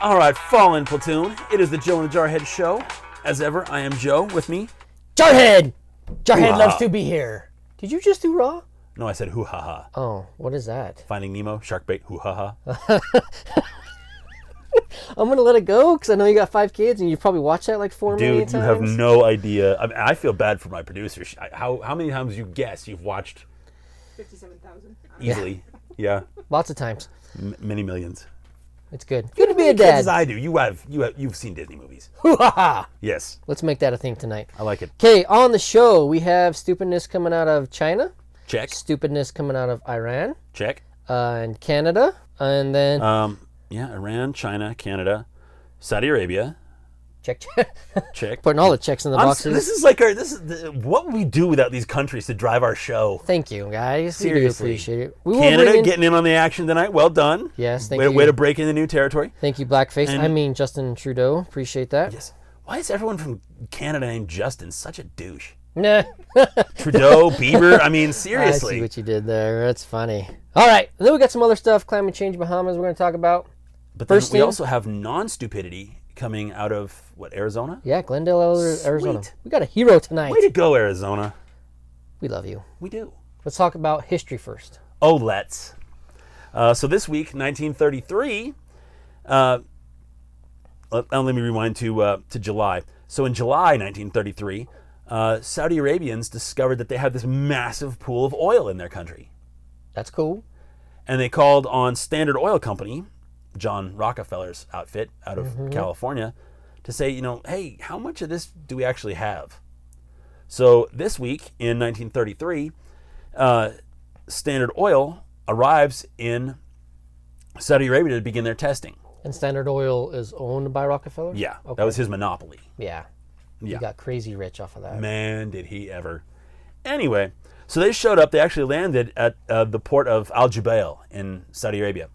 All right, Fallen Platoon. It is the Joe and the Jarhead show. As ever, I am Joe. With me, Jarhead! Jarhead Hoo-ha. loves to be here. Did you just do Raw? No, I said hoo-ha-ha. Oh, what is that? Finding Nemo, shark bait, hoo-ha-ha. I'm going to let it go because I know you got 5 kids and you probably watched that like 4 million Dude, times. you have no idea. I mean, I feel bad for my producers. How many times you guess you've watched? 57,000. Easily. Yeah. Lots of times. Many millions. It's good. Good to be a Kids as dad. I do. You've seen Disney movies. Hoo-ha-ha! Yes. Let's make that a thing tonight. I like it. Okay, on the show, we have stupidness coming out of China, Check. stupidness coming out of Iran, Check. and Canada, and then... Yeah, Iran, China, Canada, Saudi Arabia. check. Check. Putting all the checks in the boxes. This is what would we do without these countries to drive our show? Thank you, guys. Seriously. We do appreciate it. We will Canada bring in- getting in on the action tonight. Well done. Yes, thank way, you. Way to break into new territory. Thank you, Blackface. And- I mean, Justin Trudeau. Appreciate that. Yes. Why is everyone from Canada named Justin such a douche? Nah. Trudeau, Bieber. I mean, I see seriously. what you did there. That's funny. All right. And then we got some other stuff. Climate change, Bahamas. We're going to talk about. But then First we thing- also have non-stupidity coming out of Arizona. Yeah, Glendale, Arizona. Sweet. We got a hero tonight. Way to go, Arizona. We love you. We do. Let's talk about history first. Oh, let's. So this week, 1933. Let me rewind to July. So in July 1933, Saudi Arabians discovered that they had this massive pool of oil in their country, That's cool. and they called on Standard Oil Company, John Rockefeller's outfit out of California, to say, hey, how much of this do we actually have? So this week in 1933, Standard Oil arrives in Saudi Arabia to begin their testing. And Standard Oil is owned by Rockefeller? Yeah, Okay. that was his monopoly. Yeah. Yeah. He got crazy rich off of that. Man, did he ever. Anyway, so they showed up. They actually landed at the port of Al Jubail in Saudi Arabia,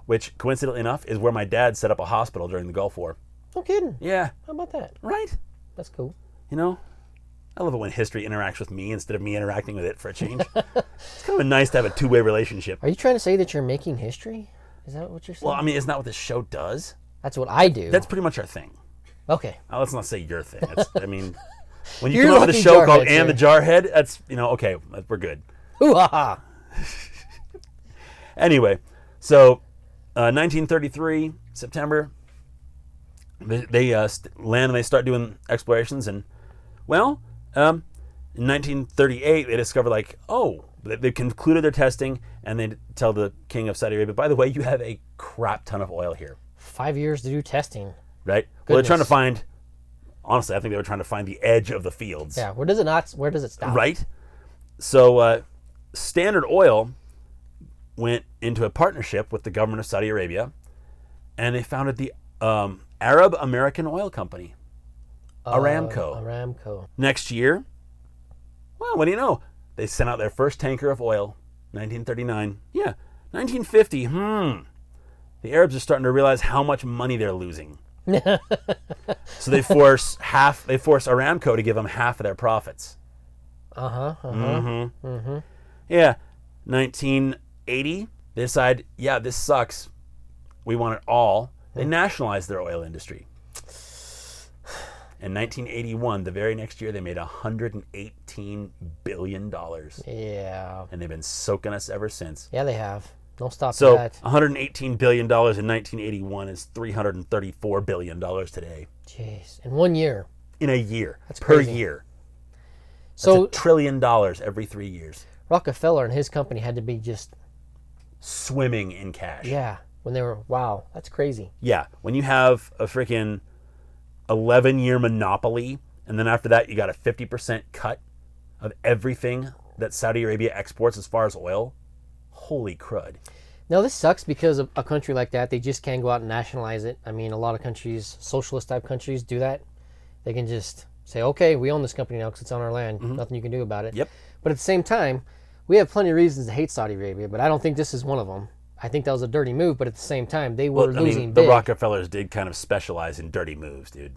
which, coincidentally enough, is where my dad set up a hospital during the Gulf War. No kidding. Yeah, How about that? right? That's cool. I love it when history interacts with me instead of me interacting with it for a change. It's kind of nice to have a two-way relationship. Are you trying to say that you're making history? Is that what you're saying? Well, I mean, isn't that what this show does? That's what I do. That's pretty much our thing. Okay. Now, let's not say your thing. I mean, when you You're come up with a lucky show called Jarhead, And sir. the Jarhead, that's, okay, we're good. Hoo-ha-ha. Anyway, so 1933, September, they land and they start doing explorations. And, well, in 1938, they discover, they concluded their testing, and they tell the king of Saudi Arabia, by the way, you have a crap ton of oil here, 5 years to do testing. right? Well, they're trying to Goodness. find, honestly, I think they were trying to find the edge of the fields. Yeah. Where does it stop? Right? So Standard Oil went into a partnership with the government of Saudi Arabia, and they founded the Arab American Oil Company, Aramco. Aramco. Next year, well, what do you know? They sent out their first tanker of oil, 1939. Yeah, 1950. The Arabs are starting to realize how much money they're losing. So they force Aramco to give them half of their profits. Yeah, 1980, they decide, yeah, this sucks. We want it all. They nationalized their oil industry. In 1981, the very next year, they made $118 billion. Yeah. And they've been soaking us ever since. Yeah, they have. Don't stop So that. $118 billion in 1981 is $334 billion today. Jeez. In 1 year. In a year. That's per crazy. year. So $1 trillion every 3 years. Rockefeller and his company had to be just, Swimming in cash. yeah, when they were, wow, that's crazy. Yeah. When you have a freaking 11-year monopoly, and then after that you got a 50% cut of everything that Saudi Arabia exports as far as oil, holy crud. Now, this sucks because of a country like that, they just can't go out and nationalize it. I mean, a lot of countries, socialist-type countries, do that. They can just say, okay, we own this company now because it's on our land. Nothing you can do about it. Yep. But at the same time, we have plenty of reasons to hate Saudi Arabia, but I don't think this is one of them. I think that was a dirty move, but at the same time, they were losing the big. Rockefellers did kind of specialize in dirty moves, dude.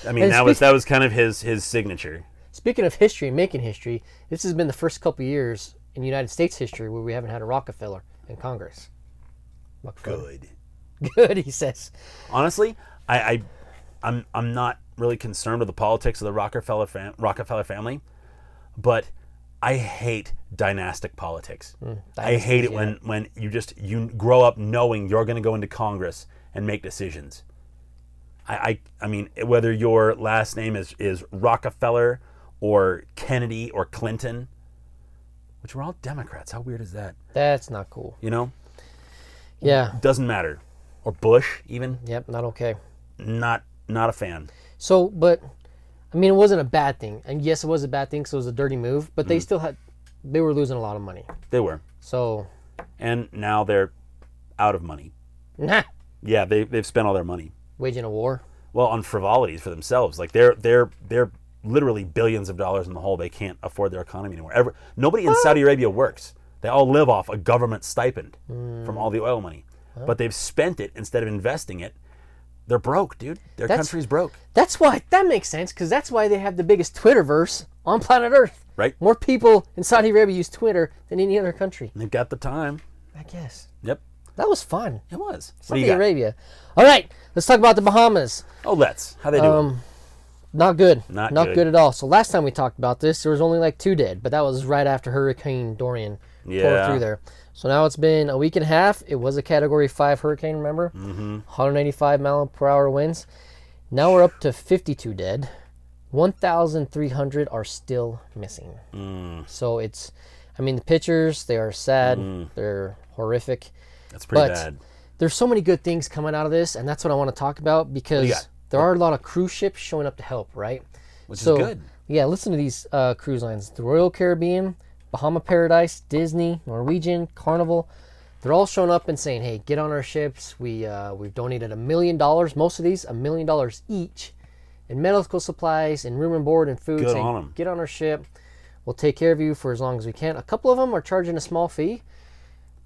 I mean, And that was kind of his signature. Speaking of history, making history, this has been the first couple of years in United States history where we haven't had a Rockefeller in Congress. Rockefeller. Good, he says. Honestly, I'm not really concerned with the politics of the Rockefeller family, but I hate dynastic politics. I hate it when you grow up knowing you're going to go into Congress and make decisions. I mean, whether your last name is Rockefeller or Kennedy or Clinton, which were all Democrats. How weird is that? That's not cool. You know? Yeah. Doesn't matter. Or Bush, even. Yep, not okay. Not a fan. So, but, I mean, it wasn't a bad thing. And yes, it was a bad thing because it was a dirty move, but they were losing a lot of money. They were. So. And now they're out of money. Nah. Yeah, they've spent all their money. Waging a war. Well, on frivolities for themselves. Like they're literally billions of dollars in the hole. They can't afford their economy anymore. Nobody in Saudi Arabia works. They all live off a government stipend from all the oil money. But they've spent it instead of investing it. They're broke, dude. Their country's broke. That makes sense, because that's why they have the biggest Twitterverse on planet Earth. Right. More people in Saudi Arabia use Twitter than any other country. They've got the time. I guess. Yep. That was fun. It was. Saudi Arabia. All right, let's talk about the Bahamas. Oh, let's. How they doing? Not good. Not good at all. So last time we talked about this, there was only like 2 dead, but that was right after Hurricane Dorian tore through there. So now it's been a week and a half. It was a Category 5 hurricane, remember? 185 mile per hour winds. Now we're up to 52 dead. 1,300 are still missing. So it's, I mean, the pictures, they are sad. They're horrific. That's pretty bad. There's so many good things coming out of this, and that's what I want to talk about, because there are a lot of cruise ships showing up to help, right? Which is good. Yeah, listen to these cruise lines. The Royal Caribbean, Bahama Paradise, Disney, Norwegian, Carnival. They're all showing up and saying, hey, get on our ships. We've donated $1 million, most of these, $1 million each, in medical supplies, in room and board, and food. Good on them. Get on our ship. We'll take care of you for as long as we can. A couple of them are charging a small fee,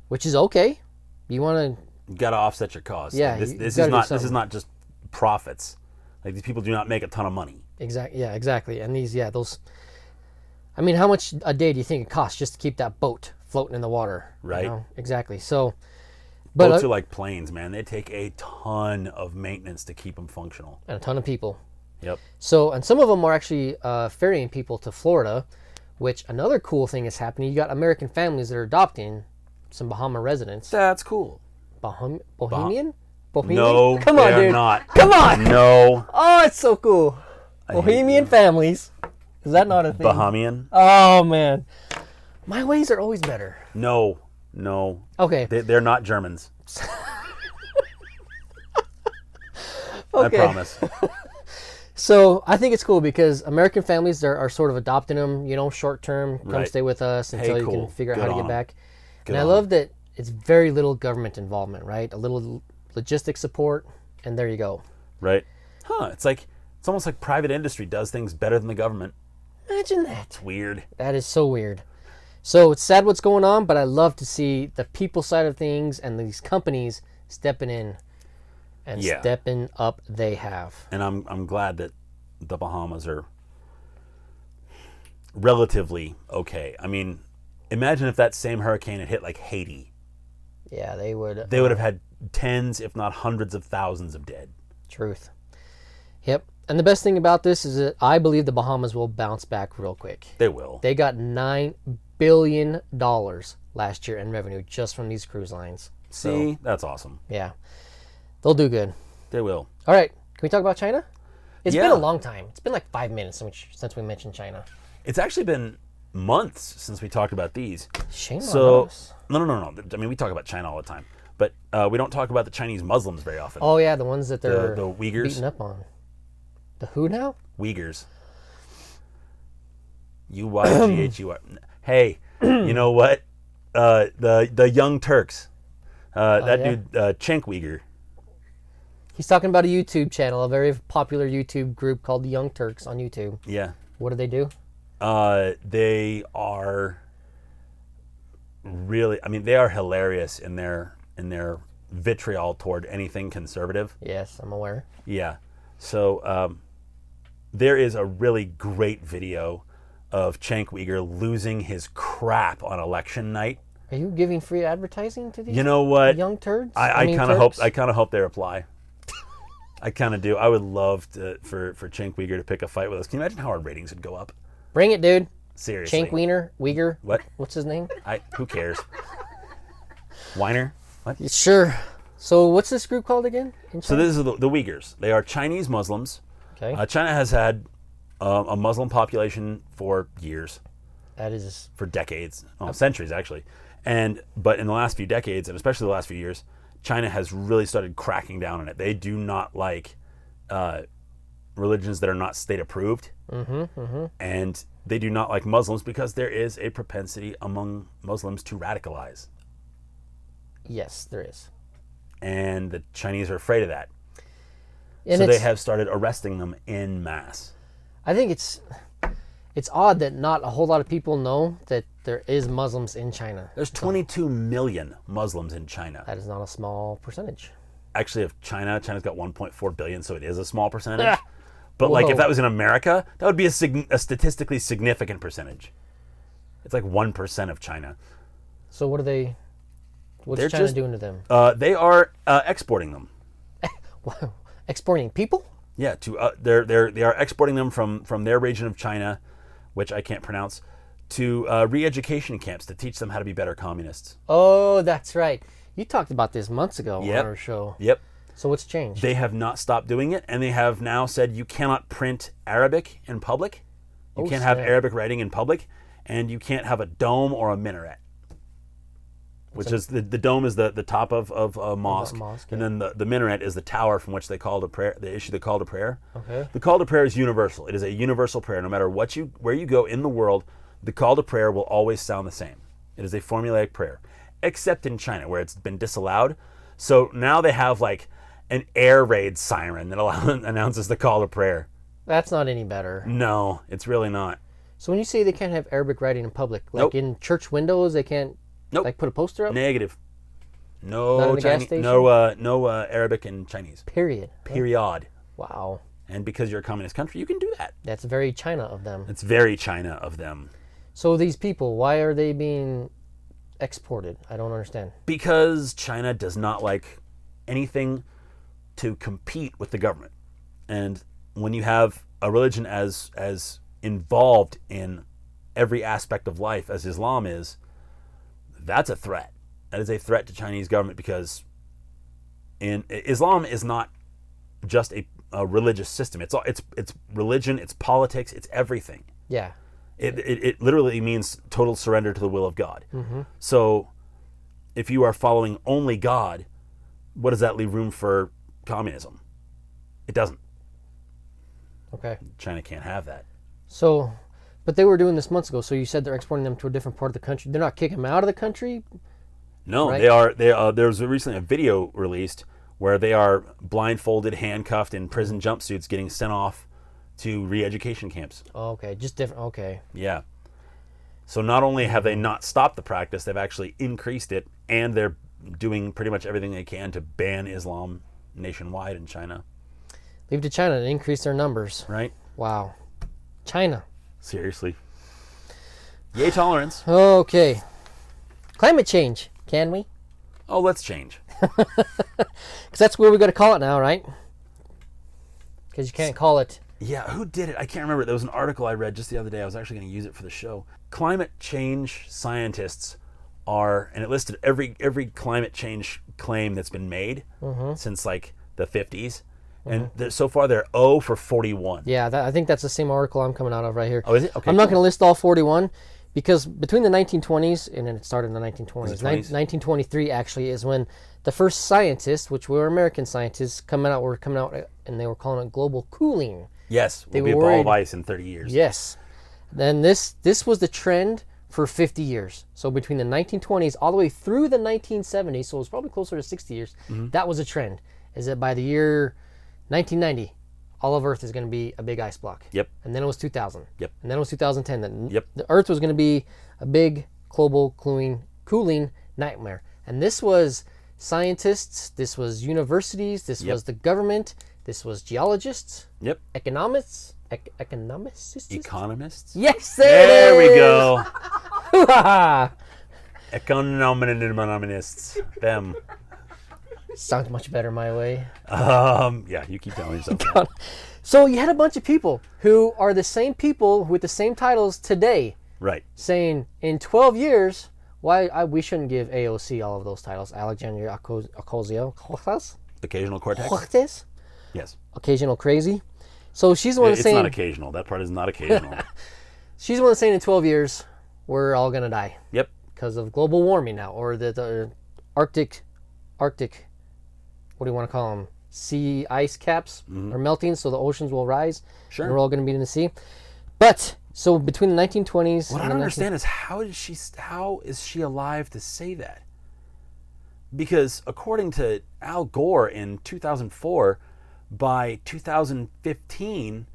which is okay. You want to... You got to offset your costs. Yeah, like this is not just profits. Like, these people do not make a ton of money. Exactly. Yeah, exactly. And those. I mean, how much a day do you think it costs just to keep that boat floating in the water? Right. You know? Exactly. So, but boats are like planes, man. They take a ton of maintenance to keep them functional. And a ton of people. Yep. So, and some of them are actually ferrying people to Florida, which another cool thing is happening. You got American families that are adopting some Bahama residents. That's cool. Bohemian? No, come on, dude. Not. Come on. No. Oh, it's so cool. Bohemian families. Is that not a thing? Bahamian? Oh, man. My ways are always better. No. Okay. They're not Germans. Okay. I promise. So I think it's cool because American families are sort of adopting them, short term. Come stay with us until you can figure out how to get back. And I love that it's very little government involvement, right? A little logistic support, and there you go. Right. Huh. It's almost like private industry does things better than the government. Imagine that. It's weird. That is so weird. So it's sad what's going on, but I love to see the people side of things and these companies stepping in and stepping up they have. And I'm glad that the Bahamas are relatively okay. I mean, imagine if that same hurricane had hit like Haiti. Yeah, they would have had tens, if not hundreds of thousands of dead. Truth. Yep. And the best thing about this is that I believe the Bahamas will bounce back real quick. They will. They got $9 billion last year in revenue just from these cruise lines. See, that's awesome. Yeah. They'll do good. They will. All right. Can we talk about China? It's been a long time. It's been like 5 minutes since we mentioned China. It's actually been months since we talked about these. Shame on us. No. I mean, we talk about China all the time, but we don't talk about the Chinese Muslims very often. Oh yeah, the ones that they're the Uyghurs beating up on. The who now? Uyghurs. UYGHUR. Hey, you know what? The Young Turks. Dude, Cenk Uyghur. He's talking about a YouTube channel, a very popular YouTube group called the Young Turks on YouTube. Yeah. What do they do? They are really, I mean, they are hilarious in their vitriol toward anything conservative. Yes, I'm aware. Yeah. So there is a really great video of Cenk Uyghur losing his crap on election night Are you giving free advertising to these You know what? young turds? I mean, kind of Turks? hope. I kind of hope they reply. I kind of do. I would love for Cenk Uyghur to pick a fight with us. Can you imagine how our ratings would go up? Bring it, dude. Seriously. Cenk Uyghur. What? What's his name? Who cares? Weiner? What? Sure. So what's this group called again? So this is the Uyghurs. They are Chinese Muslims. Okay. China has had a Muslim population for years, That is... for decades, centuries actually. But in the last few decades, and especially the last few years, China has really started cracking down on it. They do not like religions that are not state approved. And they do not like Muslims because there is a propensity among Muslims to radicalize. Yes, there is. And the Chinese are afraid of that. And So they have started arresting them en masse. I think it's odd that not a whole lot of people know that there is Muslims in China. There's 22 million Muslims in China. That is not a small percentage. Actually, of China's got 1.4 billion, so it is a small percentage. But like, Whoa. if that was in America, that would be a statistically significant percentage. It's like 1% of China. So what are they? What's They're China just- doing to them? They are exporting them. Wow. Exporting people? Yeah, they are exporting them from their region of China, which I can't pronounce, to re-education camps to teach them how to be better communists. Oh, that's right. You talked about this months ago Yep. on our show. Yep. So what's changed? They have not stopped doing it, and they have now said you cannot print Arabic in public. You can't have snap. Arabic writing in public, and you can't have a dome or a minaret. Which is the dome is the top of a mosque, mosque, and then the minaret is the tower from which they call to prayer. They issue the call to prayer. Okay. The call to prayer is universal. It is a universal prayer. No matter where you go in the world, the call to prayer will always sound the same. It is a formulaic prayer, except in China where it's been disallowed. So now they have like an air raid siren that announces the call to prayer. That's not any better. No, it's really not. So when you say they can't have Arabic writing in public, like Nope. in church windows, they can't like put a poster up? Negative. Not No in the gas Chinese, station? no Arabic and Chinese. Period. Period. Wow. And because you're a communist country, you can do that. That's very China of them. It's very China of them. So these people, why are they being exported? I don't understand. Because China does not like anything to compete with the government. And when you have a religion as involved in every aspect of life as Islam is, that's a threat. That is a threat to Chinese government because Islam is not just a religious system. It's religion, it's politics, it's everything. Yeah. It literally means total surrender to the will of God. So if you are following only God, what does that leave room for communism? It doesn't. Okay. China can't have that. So, but they were doing this months ago. So you said they're exporting them to a different part of the country. They're not kicking them out of the country. No, Right. they are. There was recently a video released where they are blindfolded, handcuffed, in prison jumpsuits, getting sent off to re-education camps. Oh, okay, just different. Okay. Yeah. So not only have they not stopped the practice, they've actually increased it, and they're doing pretty much everything they can to ban Islam nationwide in China. Leave to China to increase their numbers. Right? Wow. China. Seriously. Yay tolerance. Okay. Climate change. Can we? Oh, let's change. Because that's where we got to call it now, right? Because you can't call it. Yeah, who did it? I can't remember. There was an article I read just the other day. I was actually going to use it for the show. Climate change scientists are, and it listed every climate change claim that's been made since like the 50s. And so far they're 0 for 41. Yeah, I think that's the same article I'm coming out of right here. Oh, is it? Okay. I'm not going to list all 41 because between the 1920s, and then it started in the 1920s. Was it 20s? 1923 actually is when the first scientists, which were American scientists, were coming out and they were calling it global cooling. Yes, They we'll be a were ball worried. of ice in 30 years. Yes. Then this was the trend for 50 years. So between the 1920s all the way through the 1970s, so it was probably closer to 60 years, that was a trend. Is that by the year 1990, all of Earth is going to be a big ice block. Yep. And then it was 2000. Yep. And then it was 2010. Then Yep. the Earth was going to be a big global cooling nightmare. And this was scientists, this was universities, this Yep. was the government, this was geologists, Yep. economists. Economists? Yes, there There it we is. go. Economists. Them. Sounds much better my way. Yeah, you keep telling yourself that. So you had a bunch of people who are the same people with the same titles today Right. saying in 12 years, we shouldn't give AOC all of those titles. Alexandria Ocasio-Cortez? Occasional cortex? Cortez? Yes. Occasional crazy. So she's the one that's It's saying... not occasional. That part is not occasional. She's the one that's saying in 12 years, we're all going to die. Yep. Because of global warming now. Or the Arctic, what do you want to call them? Sea ice caps are melting, so the oceans will rise. Sure. And we're all going to be in the sea. But, so between the 1920s... What I don't understand is how is she alive to say that? Because according to Al Gore in 2004, by 2015,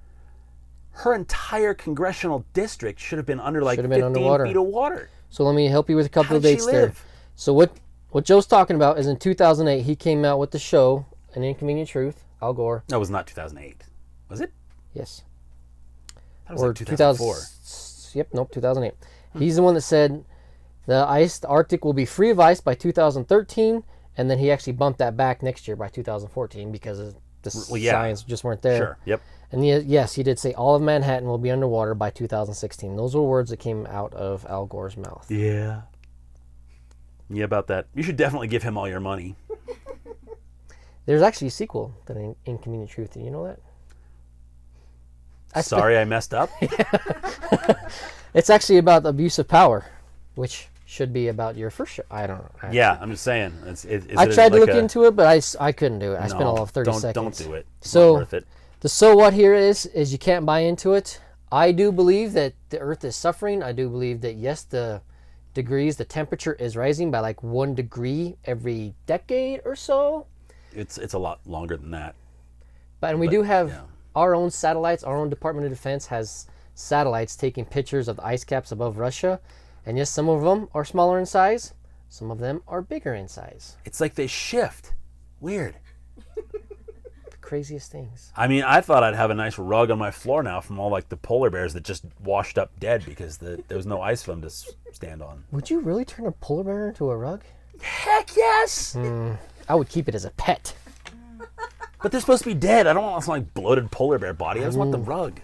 her entire congressional district should have been under 15 underwater. feet of water. So let me help you with a couple How of did she dates there. live? So what Joe's talking about is in 2008, he came out with the show, An Inconvenient Truth, Al Gore. No, it was not 2008. Was it? Yes. That was like 2004. Yep, nope, 2008. He's the one that said the Arctic will be free of ice by 2013, and then he actually bumped that back next year by 2014 because the science just weren't there. Sure, yep. And yes, he did say all of Manhattan will be underwater by 2016. Those were words that came out of Al Gore's mouth. Yeah. Yeah, about that. You should definitely give him all your money. There's actually a sequel to An Inconvenient Truth. Did you know that? Sorry I messed up. It's actually about abuse of power, which should be about your first show. I don't know. Actually. Yeah, I'm just saying. I tried to look into it, but I couldn't do it. I spent all of 30 seconds. Don't do it. It's so not worth it. The so what here is you can't buy into it. I do believe that the Earth is suffering. I do believe that, yes, the temperature is rising by like 1 degree every decade or so. It's a lot longer than that. But we do have our own satellites. Our own Department of Defense has satellites taking pictures of the ice caps above Russia. And yes, some of them are smaller in size. Some of them are bigger in size. It's like they shift. Weird. The craziest things. I mean, I thought I'd have a nice rug on my floor now from all the polar bears that just washed up dead because there was no ice for them to stand on. Would you really turn a polar bear into a rug? Heck yes! I would keep it as a pet. But they're supposed to be dead. I don't want some bloated polar bear body. I just want the rug.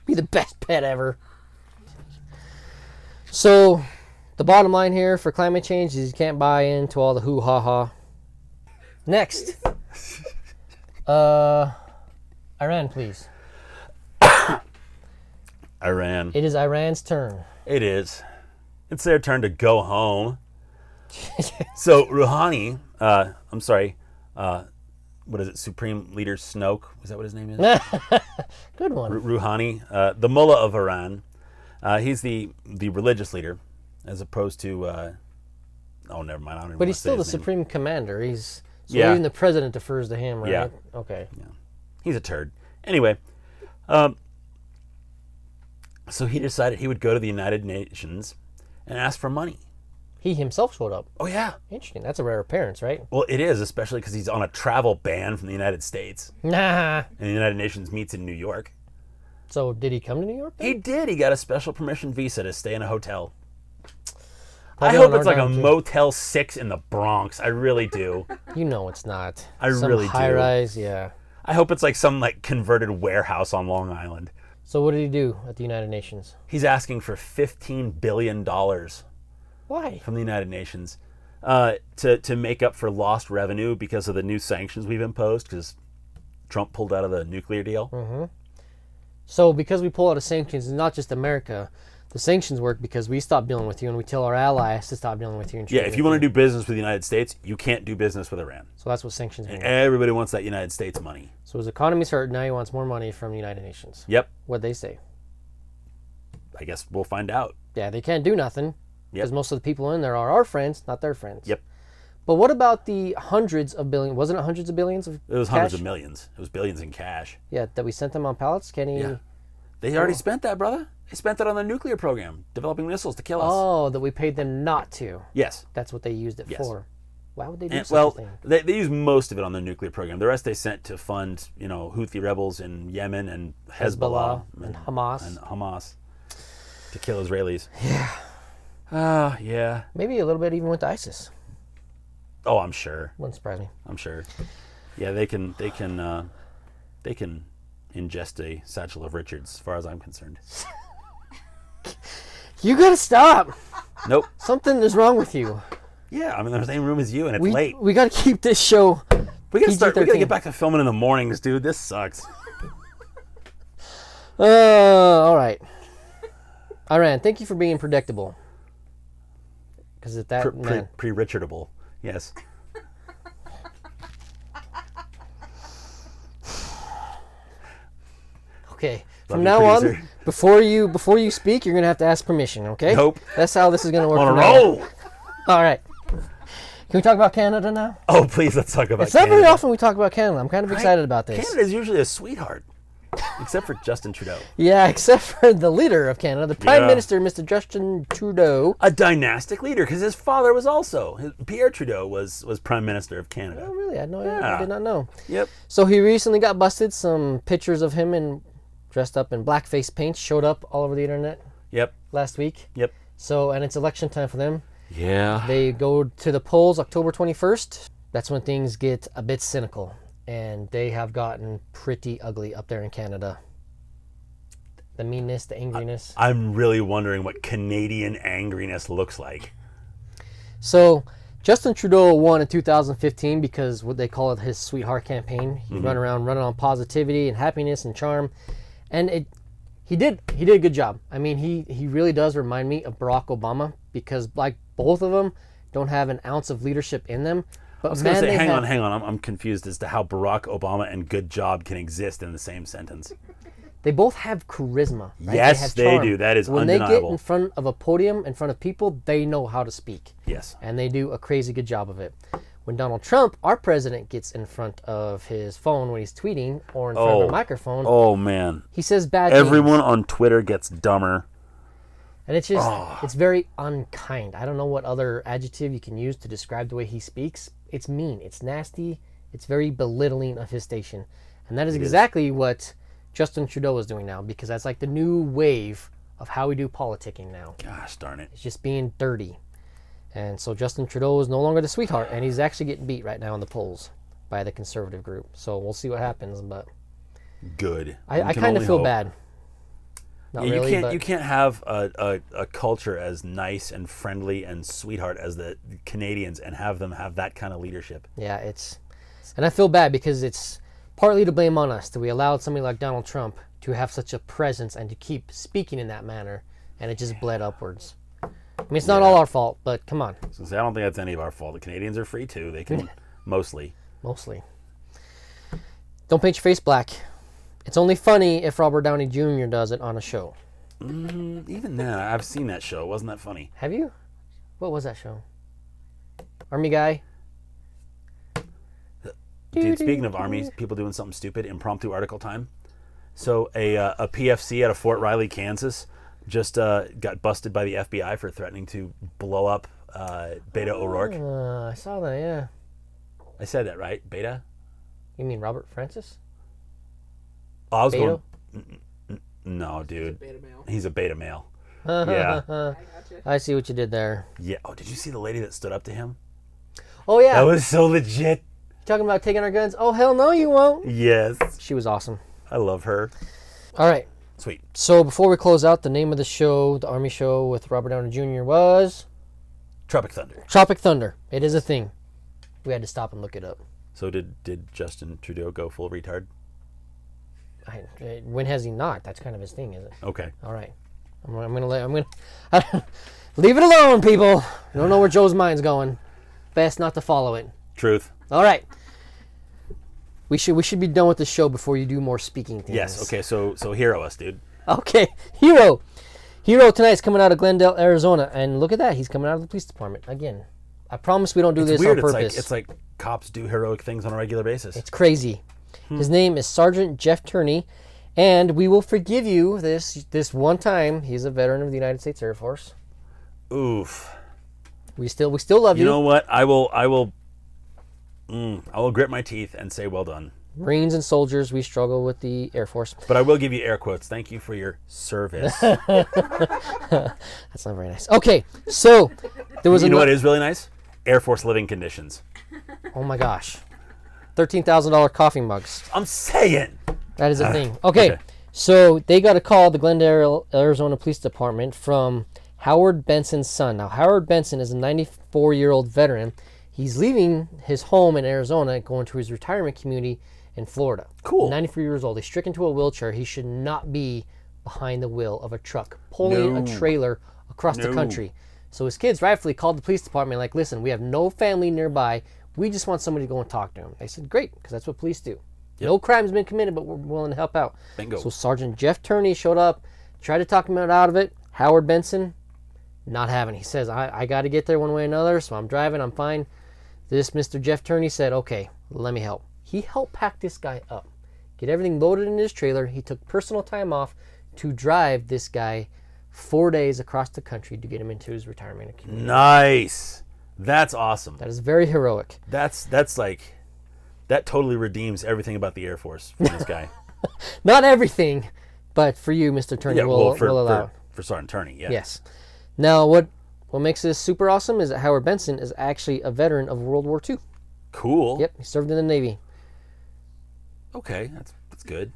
Be the best pet ever. So, the bottom line here for climate change is you can't buy into all the hoo-ha-ha. Next. Iran, please. Iran. It is Iran's turn. It is. It's their turn to go home. So, Rouhani, what is it, Supreme Leader Snoke? Is that what his name is? Good one. Rouhani, the Mullah of Iran. He's the religious leader, as opposed to, never mind. I don't even But he's want to say still the his name. Supreme Commander. Even the president defers to him, right? Yeah. Okay. Yeah. He's a turd. Anyway, so he decided he would go to the United Nations and ask for money. He himself showed up. Oh, yeah. Interesting. That's a rare appearance, right? Well, it is, especially because he's on a travel ban from the United States. Nah. And the United Nations meets in New York. So did he come to New York then? He did. He got a special permission visa to stay in a hotel. Probably I hope on it's our like a dime, too. Motel 6 in the Bronx. I really do. You know it's not. I Some really do. high-rise, yeah. I hope it's like some converted warehouse on Long Island. So what did he do at the United Nations? He's asking for $15 billion Why? from the United Nations to make up for lost revenue because of the new sanctions we've imposed because Trump pulled out of the nuclear deal. Mm-hmm. So because we pull out of sanctions, it's not just America. The sanctions work because we stop dealing with you and we tell our allies to stop dealing with you. And Yeah, if you want to do business with the United States, you can't do business with Iran. So that's what sanctions mean. Everybody wants that United States money. So his economy's hurt, now he wants more money from the United Nations. Yep. What'd they say? I guess we'll find out. Yeah, they can't do nothing because Yep. most of the people in there are our friends, not their friends. Yep. But what about the hundreds of billions? Wasn't it hundreds of billions of It was hundreds cash? of millions. It was billions in cash. Yeah, that we sent them on pallets? Can he... Yeah. They already spent that, brother. They spent that on the nuclear program, developing missiles to kill us. Oh, that we paid them not to. Yes. That's what they used it Yes. for. Why would they do And, such well, a thing? they used most of it on the nuclear program. The rest they sent to fund, Houthi rebels in Yemen and Hezbollah and Hamas. and Hamas to kill Israelis. Yeah. Yeah. Maybe a little bit even with ISIS. Oh, I'm sure. Wouldn't surprise me. I'm sure. Yeah, they can ingest a satchel of Richards, as far as I'm concerned. You gotta stop. Nope. Something is wrong with you. Yeah, I'm in the same room as you, and it's late. We gotta keep this show. We gotta PG-13. get back to filming in the mornings, dude. This sucks. All right. Iran, thank you for being predictable. Because at that man. Pre-Richardable. Yes. Okay. Love From you, now on, producer. before you speak, you're gonna have to ask permission. Okay. Nope. That's how this is gonna work. On a from now on. roll. All right. Can we talk about Canada now? Oh, please, let's talk about It's not Canada. very often we talk about Canada. I'm kind of excited about this. Canada's usually a sweetheart, except for Justin Trudeau. Yeah, except for the leader of Canada, the Prime Yeah. Minister, Mr. Justin Trudeau. A dynastic leader, because his father was also Pierre Trudeau was Prime Minister of Canada. Oh, really? I Yeah. did not know. Yep. So he recently got busted. Some pictures of him dressed up in blackface paint showed up all over the internet Yep. last week. Yep. So, and it's election time for them. Yeah. They go to the polls October 21st. That's when things get a bit cynical. And they have gotten pretty ugly up there in Canada. The meanness, the angriness. I'm really wondering what Canadian angriness looks like. So, Justin Trudeau won in 2015 because what they call it his sweetheart campaign. He run around running on positivity and happiness and charm. And he did a good job. I mean, he really does remind me of Barack Obama because like both of them don't have an ounce of leadership in them. But I was going to say, hang on. I'm confused as to how Barack Obama and good job can exist in the same sentence. They both have charisma. Right? Yes, have they charm. do. That is when they get undeniable. in front of a podium, in front of people, they know how to speak. Yes. And they do a crazy good job of it. When Donald Trump, our president, gets in front of his phone when he's tweeting or in front of a microphone, Oh, man. he says bad Everyone things. on Twitter gets dumber. And it's just, it's very unkind. I don't know what other adjective you can use to describe the way he speaks. It's mean. It's nasty. It's very belittling of his station. And that is exactly what Justin Trudeau is doing now, because that's like the new wave of how we do politicking now. Gosh darn it. It's just being dirty. And so Justin Trudeau is no longer the sweetheart, and he's actually getting beat right now in the polls by the conservative group. So we'll see what happens, but Good. I can kind of only feel hope. bad. Not Yeah, really, but you can't have a culture as nice and friendly and sweetheart as the Canadians and have them have that kind of leadership. yeah, and I feel bad because it's partly to blame on us that we allowed somebody like Donald Trump to have such a presence and to keep speaking in that manner, and it just bled upwards. I mean, it's not all our fault, but come on. So I don't think that's any of our fault. The Canadians are free too. They can mostly. Don't paint your face black. It's only funny if Robert Downey Jr. does it on a show. Even then, I've seen that show. It wasn't that funny. Have you? What was that show? Army guy? Dude, speaking of armies, people doing something stupid, impromptu article time. So a PFC out of Fort Riley, Kansas, just got busted by the FBI for threatening to blow up Beta O'Rourke. I saw that, yeah. I said that right, Beta? You mean Robert Francis? Oh, I was Beto? going. No, dude. Beta male. He's a beta male. Yeah. I gotcha. I see what you did there. Yeah. Oh, did you see the lady that stood up to him? Oh, yeah. That was so legit. Talking about taking our guns? Oh, hell no, you won't. Yes. She was awesome. I love her. All right. Sweet. So before we close out, the name of the show, the Army show with Robert Downey Jr. was Tropic Thunder. Tropic Thunder. It is a thing. We had to stop and look it up. So did Justin Trudeau go full retard? When has he not? That's kind of his thing, is it? Okay. All right. I'm gonna leave it alone, people. You don't know where Joe's mind's going. Best not to follow it. Truth. All right. We should be done with the show before you do more speaking things. Yes. Okay. So hero us, dude. Okay. Hero tonight's coming out of Glendale, Arizona, and look at that. He's coming out of the police department again. I promise we don't do this Weird. on purpose. It's like cops do heroic things on a regular basis. It's crazy. His name is Sergeant Jeff Turney, and we will forgive you this one time. He's a veteran of the United States Air Force. Oof. We still love you. You know what? I will grit my teeth and say well done. Marines and soldiers, we struggle with the Air Force. But I will give you air quotes. Thank you for your service. That's not very nice. Okay, so there was You know what is really nice? Air Force living conditions. Oh my gosh. $13,000 coffee mugs. I'm saying. That is a thing. Okay, so they got a call, the Glendale, Arizona Police Department, from Howard Benson's son. Now, Howard Benson is a 94-year-old veteran. He's leaving his home in Arizona, going to his retirement community in Florida. Cool. 94 years old. He's stricken to a wheelchair. He should not be behind the wheel of a truck, pulling a trailer across the country. So his kids rightfully called the police department like, listen, we have no family nearby. We just want somebody to go and talk to him. They said, great, because that's what police do. Yep. No crime's been committed, but we're willing to help out. Bingo. So Sergeant Jeff Turney showed up, tried to talk him out of it. Howard Benson, not having it. He says, I got to get there one way or another, so I'm driving, I'm fine. This Mr. Jeff Turney said, okay, let me help. He helped pack this guy up, get everything loaded in his trailer. He took personal time off to drive this guy 4 days across the country to get him into his retirement community. Nice. That's awesome. That is very heroic. That's like, that totally redeems everything about the Air Force for this guy. Not everything, but for you, Mr. Turney, we'll allow. For Sergeant Turney, yeah. Yes. Now, what makes this super awesome is that Howard Benson is actually a veteran of World War II. Cool. Yep, he served in the Navy. Okay, that's good.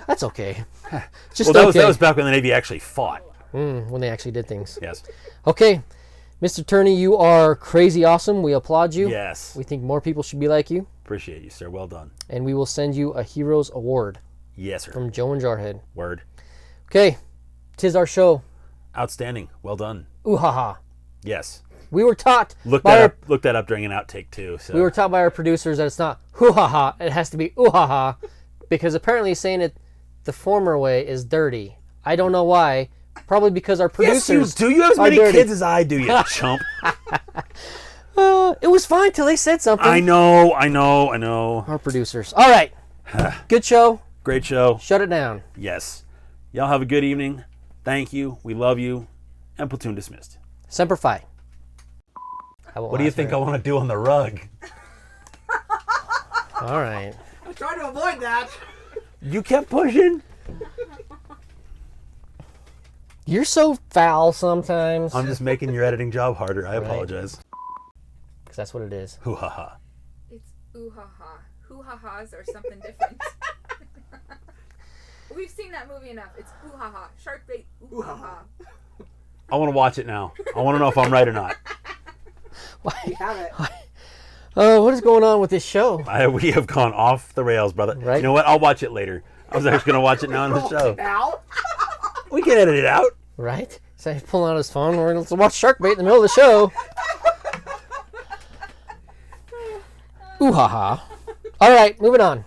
That's okay. Just that was back when the Navy actually fought. When they actually did things. Yes. Okay, Mr. Turney, you are crazy awesome. We applaud you. Yes. We think more people should be like you. Appreciate you, sir. Well done. And we will send you a Heroes Award. Yes, sir. From Joe and Jarhead. Word. Okay, 'tis our show. Outstanding. Well done. Ooh ha ha. Yes. We were taught. Look that up during an outtake too. So. We were taught by our producers that it's not hoo ha ha. It has to be ooh ha ha, because apparently saying it the former way is dirty. I don't know why. Probably because our producers. Yes, you do. You have as many dirty. kids as I do, you chump. It was fine till they said something. I know. Our producers. All right. Good show. Great show. Shut it down. Yes. Y'all have a good evening. Thank you. We love you. And platoon dismissed. Semper Fi. What do you think I want to do on the rug? All right. I'm trying to avoid that. You kept pushing. You're so foul sometimes. I'm just making your editing job harder. I apologize. Because that's what it is. Hoo ha ha. It's ooh ha ha. Hoo ha ha's are something different. We've seen that movie enough. It's ooh ha ha. Shark bait. Ooh ha ha. I want to watch it now. I want to know if I'm right or not. We have it. What is going on with this show? We have gone off the rails, brother. Right? You know what? I'll watch it later. I was actually going to watch it now on the show. Now? We can edit it out. Right? So he's pulling out his phone. We're going to watch Shark Bait in the middle of the show. Ooh ha ha. All right, moving on.